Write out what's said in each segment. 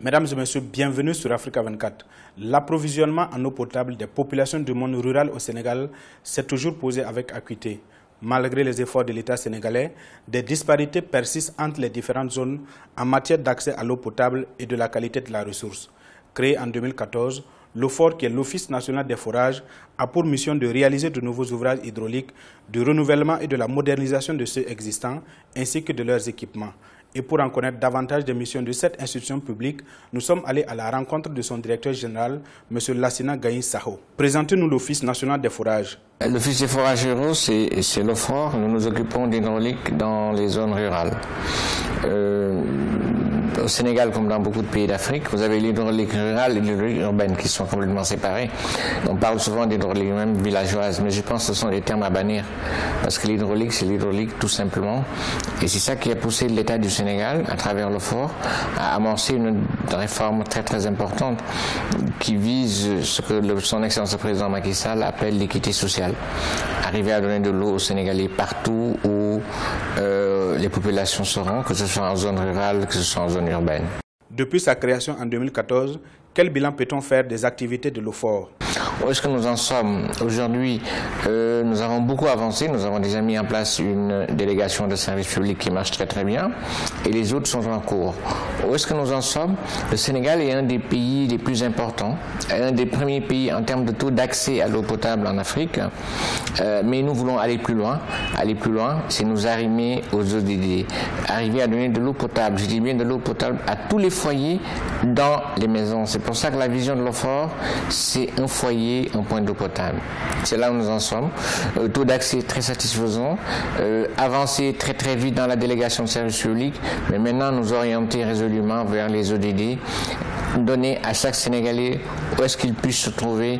Mesdames et messieurs, bienvenue sur Africa 24. L'approvisionnement en eau potable des populations du monde rural au Sénégal s'est toujours posé avec acuité. Malgré les efforts de l'État sénégalais, des disparités persistent entre les différentes zones en matière d'accès à l'eau potable et de la qualité de la ressource. Créé en 2014, l'OFOR, qui est l'Office national des forages, a pour mission de réaliser de nouveaux ouvrages hydrauliques, du renouvellement et de la modernisation de ceux existants, ainsi que de leurs équipements. Et pour en connaître davantage des missions de cette institution publique, nous sommes allés à la rencontre de son directeur général, M. Lassina Gaïn Saho. Présentez-nous l'Office national des forages. L'Office des forages ruraux, c'est l'OFOR. Nous nous occupons d'hydraulique dans les zones rurales. Au Sénégal, comme dans beaucoup de pays d'Afrique, vous avez l'hydraulique rurale et l'hydraulique urbaine qui sont complètement séparées. On parle souvent d'hydraulique même villageoise, mais je pense que ce sont des termes à bannir. Parce que l'hydraulique, c'est l'hydraulique tout simplement. Et c'est ça qui a poussé l'État du Sénégal, à travers l'OFOR, à amorcer une réforme très très importante qui vise ce que son Excellence le Président Macky Sall appelle l'équité sociale. Arriver à donner de l'eau aux Sénégalais partout où les populations seront, que ce soit en zone rurale, que ce soit en zone urbaine. Depuis sa création en 2014, quel bilan peut-on faire des activités de l'OFOR? Où est-ce que nous en sommes? Aujourd'hui, nous avons beaucoup avancé. Nous avons déjà mis en place une délégation de services publics qui marche très très bien et les autres sont en cours. Où est-ce que nous en sommes? Le Sénégal est un des pays les plus importants, un des premiers pays en termes de taux d'accès à l'eau potable en Afrique, mais nous voulons aller plus loin. Aller plus loin, c'est nous arrimer aux ODD, arriver à donner de l'eau potable, je dis bien de l'eau potable à tous les foyers dans les maisons. C'est pour ça que la vision de l'OFOR, c'est un foyer, un point d'eau potable. C'est là où nous en sommes. Taux d'accès très satisfaisant, avancé très très vite dans la délégation de services publics, mais maintenant nous orienter résolument vers les ODD, donner à chaque Sénégalais où est-ce qu'il puisse se trouver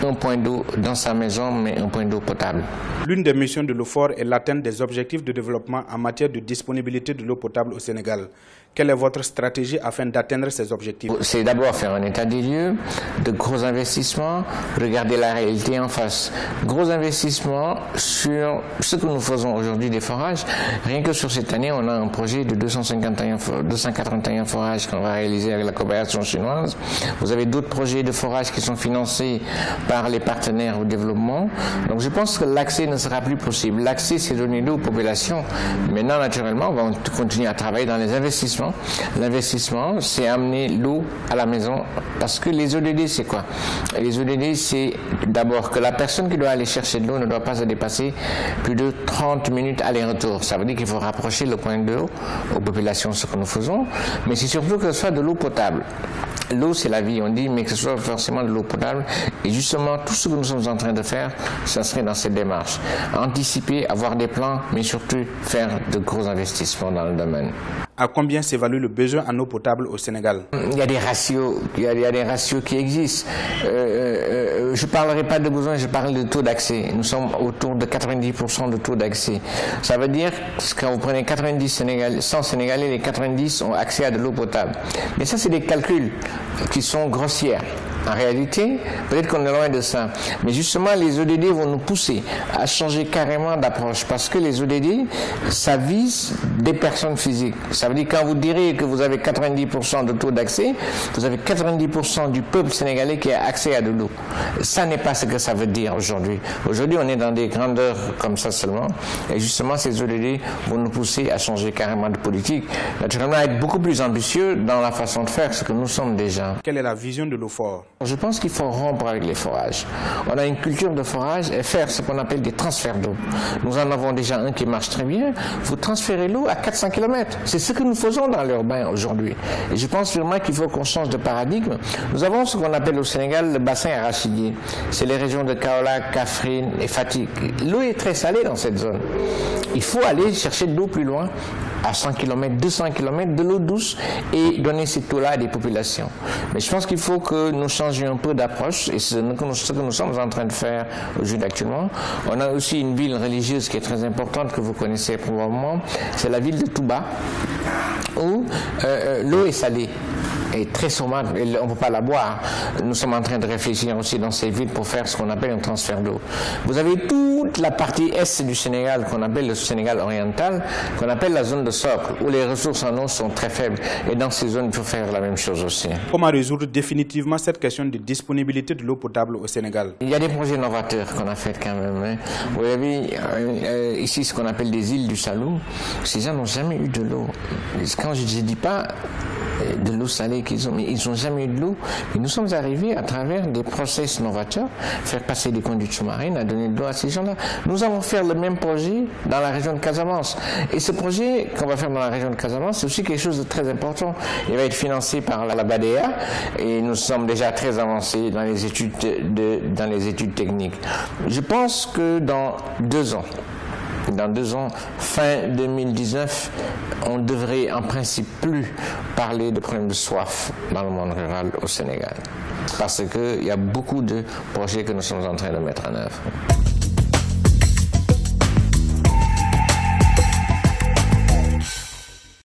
un point d'eau dans sa maison, mais un point d'eau potable. L'une des missions de l'OFOR est l'atteinte des objectifs de développement en matière de disponibilité de l'eau potable au Sénégal. Quelle est votre stratégie afin d'atteindre ces objectifs? C'est d'abord faire un état des lieux, de gros investissements, regarder la réalité en face. Gros investissements sur ce que nous faisons aujourd'hui des forages. Rien que sur cette année, on a un projet de 281 forages qu'on va réaliser avec la coopération chinoise. Vous avez d'autres projets de forages qui sont financés par les partenaires au développement. Donc je pense que l'accès ne sera plus possible. L'accès, c'est donner l'eau aux populations. Maintenant, naturellement, on va continuer à travailler dans les investissements. L'investissement, c'est amener l'eau à la maison. Parce que les ODD, c'est quoi? Les ODD, c'est d'abord que la personne qui doit aller chercher de l'eau ne doit pas se dépasser plus de 30 minutes aller-retour. Ça veut dire qu'il faut rapprocher le point d'eau aux populations, ce que nous faisons. Mais c'est surtout que ce soit de l'eau potable. L'eau, c'est la vie, on dit, mais que ce soit forcément de l'eau potable. Et justement, tout ce que nous sommes en train de faire, ça serait dans cette démarche. Anticiper, avoir des plans, mais surtout faire de gros investissements dans le domaine. À combien s'évalue le besoin en eau potable au Sénégal? Il y a des ratios, il y a des ratios qui existent. Je ne parlerai pas de besoin, je parle de taux d'accès. Nous sommes autour de 90% de taux d'accès. Ça veut dire que quand vous prenez 100 Sénégalais, les 90 ont accès à de l'eau potable. Mais ça, c'est des calculs qui sont grossières. En réalité, peut-être qu'on est loin de ça. Mais justement, les ODD vont nous pousser à changer carrément d'approche. Parce que les ODD, ça vise des personnes physiques. Ça veut dire quand vous direz que vous avez 90% de taux d'accès, vous avez 90% du peuple sénégalais qui a accès à de l'eau. Ça n'est pas ce que ça veut dire aujourd'hui. Aujourd'hui, on est dans des grandeurs comme ça seulement. Et justement, ces ODD vont nous pousser à changer carrément de politique. Naturellement, à être beaucoup plus ambitieux dans la façon de faire ce que nous sommes déjà. Quelle est la vision de l'OFOR? Je pense qu'il faut rompre avec les forages. On a une culture de forage et faire ce qu'on appelle des transferts d'eau. Nous en avons déjà un qui marche très bien. Vous transférez l'eau à 400 km. C'est ce que nous faisons dans l'urbain aujourd'hui. Et je pense vraiment qu'il faut qu'on change de paradigme. Nous avons ce qu'on appelle au Sénégal le bassin arachidier. C'est les régions de Kaolack, Kaffrine et Fatick. L'eau est très salée dans cette zone. Il faut aller chercher de l'eau plus loin, à 100 km, 200 km, de l'eau douce et donner cette eau-là à des populations. Mais je pense qu'il faut que nous changions un peu d'approche et ce que nous sommes en train de faire aujourd'hui actuellement. On a aussi une ville religieuse qui est très importante que vous connaissez probablement, c'est la ville de Touba où l'eau est salée. est très saumâtre, on ne peut pas la boire. Nous sommes en train de réfléchir aussi dans ces villes pour faire ce qu'on appelle un transfert d'eau. Vous avez toute la partie est du Sénégal, qu'on appelle le Sénégal oriental, qu'on appelle la zone de socle, où les ressources en eau sont très faibles. Et dans ces zones, il faut faire la même chose aussi. Comment résoudre définitivement cette question de disponibilité de l'eau potable au Sénégal? Il y a des projets novateurs qu'on a fait quand même. Hein. Vous avez ici ce qu'on appelle des îles du Saloum. Ces gens n'ont jamais eu de l'eau. Quand je ne dis pas de l'eau salée qu'ils ont, mais ils n'ont jamais eu de l'eau. Et nous sommes arrivés à travers des process novateurs, faire passer des conduites sous-marines, à donner de l'eau à ces gens-là. Nous allons faire le même projet dans la région de Casamance. Et ce projet qu'on va faire dans la région de Casamance, c'est aussi quelque chose de très important. Il va être financé par la BADEA et nous sommes déjà très avancés dans les études techniques. Je pense que dans 2 ans, fin 2019, on devrait en principe plus parler de problèmes de soif dans le monde rural au Sénégal. Parce qu'il y a beaucoup de projets que nous sommes en train de mettre en œuvre.